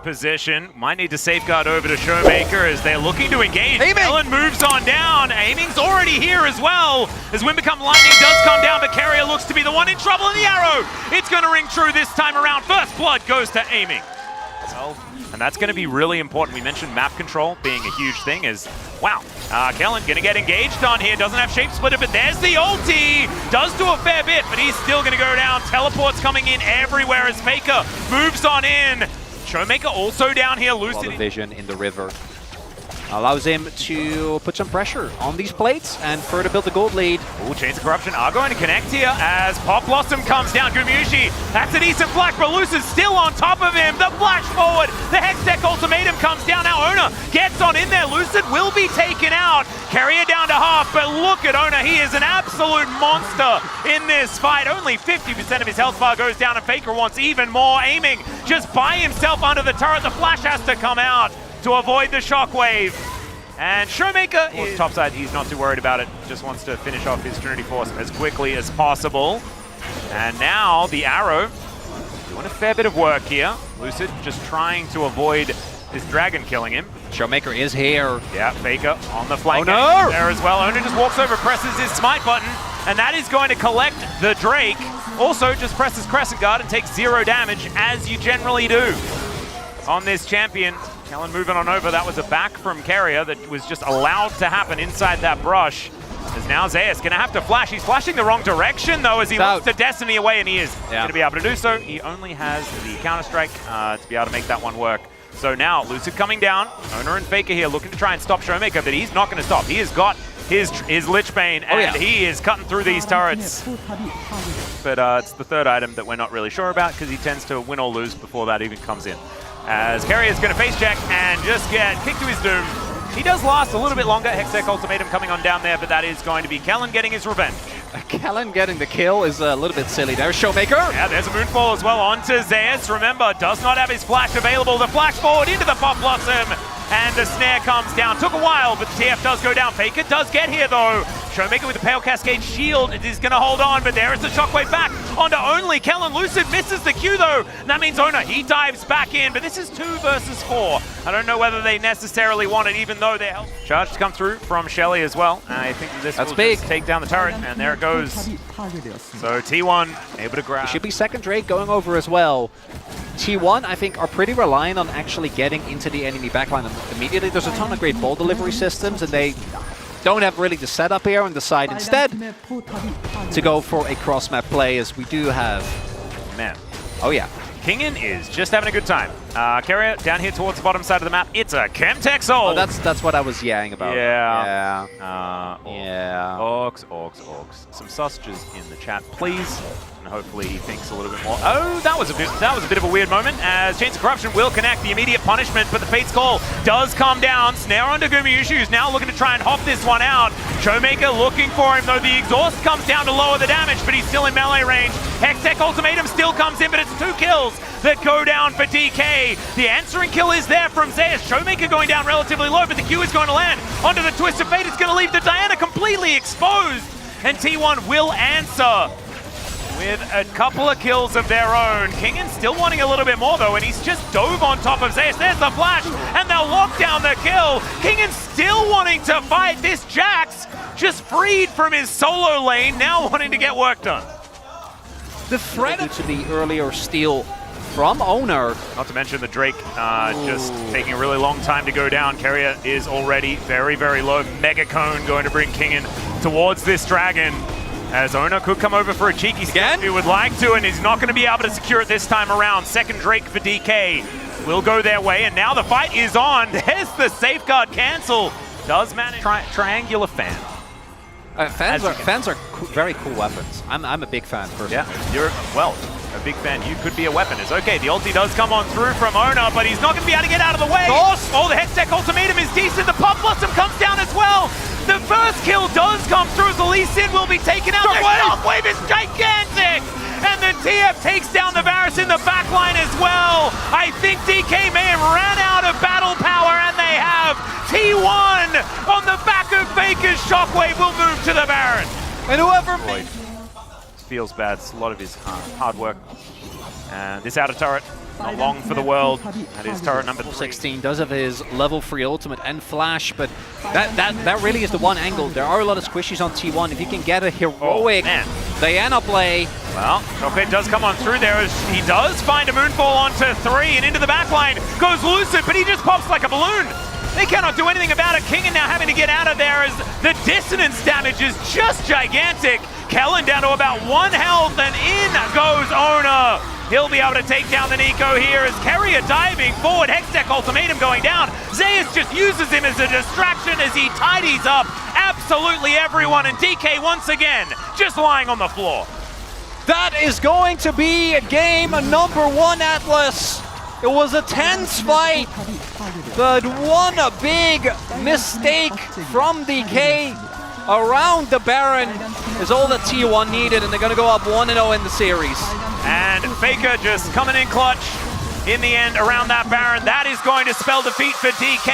position. Might need to safeguard over to Showmaker as they're looking to engage. Ellen moves on down. Aiming's already here as well. As Wind Become Lightning does come down, but Carrier looks to be the one in trouble, and the arrow, it's going to ring true this time around. First blood goes to Aiming. And that's going to be really important. We mentioned map control being a huge thing. Wow, Kellen going to get engaged on here. Doesn't have Shape Splitter, but there's the ulti. Does do a fair bit, but he's still going to go down. Teleports coming in everywhere as Faker moves on in. Showmaker also down here. Lucid vision in the river allows him to put some pressure on these plates and further build the gold lead. Ooh, Chains of Corruption are going to connect here as Pop Blossom comes down. Gumayushi, that's a decent flash, but Lucid's still on top of him. The flash forward, the Hextech Ultimatum comes down. Now Ona gets on in there. Lucid will be taken out. Carrier down to half, but look at Ona. He is an absolute monster in this fight. Only 50% of his health bar goes down, and Faker wants even more. Aiming just by himself under the turret. The flash has to come out to avoid the shockwave. And Showmaker is topside. He's not too worried about it. Just wants to finish off his Trinity Force as quickly as possible. And now the arrow doing a fair bit of work here. Lucid just trying to avoid this dragon killing him. Showmaker is here. Yeah, Faker on the flank there as well. Ona just walks over, presses his smite button, and that is going to collect the Drake. Also just presses Crescent Guard and takes 0 damage, as you generally do on this champion. Kellen moving on over. That was a back from Carrier that was just allowed to happen inside that brush. As now Zeus going to have to flash. He's flashing the wrong direction, though, as he looks to Destiny away, and he is going to be able to do so. He only has the Counter-Strike to be able to make that one work. So now, Lucid coming down. Ona and Faker here looking to try and stop Showmaker, but he's not going to stop. He has got his Lich Bane, and he is cutting through these turrets. But it's the third item that we're not really sure about, because he tends to win or lose before that even comes in. As Carrier's going to face check and just get kicked to his doom. He does last a little bit longer. Hextech Ultimatum coming on down there, but that is going to be Kellen getting his revenge. Kellen getting the kill is a little bit silly. There's Showmaker. Yeah, there's a Moonfall as well onto Zeus. Remember, does not have his flash available. The flash forward into the Pop Blossom. And the snare comes down. Took a while, but the TF does go down. Faker does get here, though. Showmaker with the Pale Cascade shield. It is going to hold on, but there is the shockwave back onto only. Kellen Lucid misses the Q, though. And that means Ona, he dives back in, but this is 2 versus 4. I don't know whether they necessarily want it, even though they're helped. Charge to come through from Shelly as well. I think this will just take down the turret, and there it goes. So T1 able to grab. It should be second Drake going over as well. T1, I think, are pretty reliant on actually getting into the enemy backline immediately. There's a ton of great ball delivery systems, and they don't have really the setup here and decide instead to go for a cross-map play, as we do have. Man. Oh, yeah. Kingen is just having a good time. Carrier down here towards the bottom side of the map. It's a Chemtech Soul. Oh, that's what I was yaying about. Yeah. Yeah. Orcs. Some sausages in the chat, please. And hopefully he thinks a little bit more. Oh, that was a bit of a weird moment, as Chains of Corruption will connect the immediate punishment, but the Fate's Call does come down. Snare onto Gumayushi, who's now looking to try and hop this one out. Showmaker looking for him, though the exhaust comes down to lower the damage, but he's still in melee range. Hextech Ultimatum still comes in, but it's 2 kills that go down for DK. The answering kill is there from Zeus. Showmaker going down relatively low, but the Q is going to land onto the Twist of Fate. It's going to leave the Diana completely exposed, and T1 will answer with a couple of kills of their own. Kingen still wanting a little bit more, though, and he's just dove on top of Zeus. There's the flash, and they'll lock down the kill. Kingen still wanting to fight. This Jax just freed from his solo lane, now wanting to get work done. The threat to the earlier steal from Owner. Not to mention the Drake just taking a really long time to go down. Carrier is already very, very low. Mega Cone going to bring Kingen towards this dragon. As Ona could come over for a cheeky step, he would like to, and he's not going to be able to secure it this time around. Second Drake for DK will go their way, and now the fight is on. There's the safeguard cancel. Does manage triangular fan. Fans are very cool weapons. I'm a big fan, personally. Yeah, you're, well, a big fan. You could be a weapon. It's okay. The ulti does come on through from Ona, but he's not going to be able to get out of the way. Oh, the Hextech Ultimatum is decent. The Pop Blossom comes down as well. The first kill does come through as the Lee Sin will be taken out. The shockwave is gigantic! And the TF takes down the Varus in the backline as well. I think DK may have ran out of battle power, and they have. T1 on the back of Faker's shockwave will move to the Baron. And whoever feels bad. It's a lot of his hard work. And this outer turret, not long for the world. That is turret number 3. 16 does have his level 3 ultimate and flash, but that really is the one angle. There are a lot of squishies on T1. If you can get a heroic Diana play. Well, Chok does come on through there as he does find a moonfall onto 3 and into the backline. Goes Lucid, but he just pops like a balloon. They cannot do anything about it. King now having to get out of there as the dissonance damage is just gigantic. Kellen down to about 1 health, and in goes Ona. He'll be able to take down the Nico here as Keria diving forward. Hextech ultimatum going down. Zeus just uses him as a distraction as he tidies up absolutely everyone, and DK once again just lying on the floor. That is going to be game number 1, Atlas. It was a tense fight, but one big mistake from DK around the Baron is all that T1 needed, and they're going to go up 1-0 in the series. And Faker just coming in clutch in the end around that Baron. That is going to spell defeat for DK.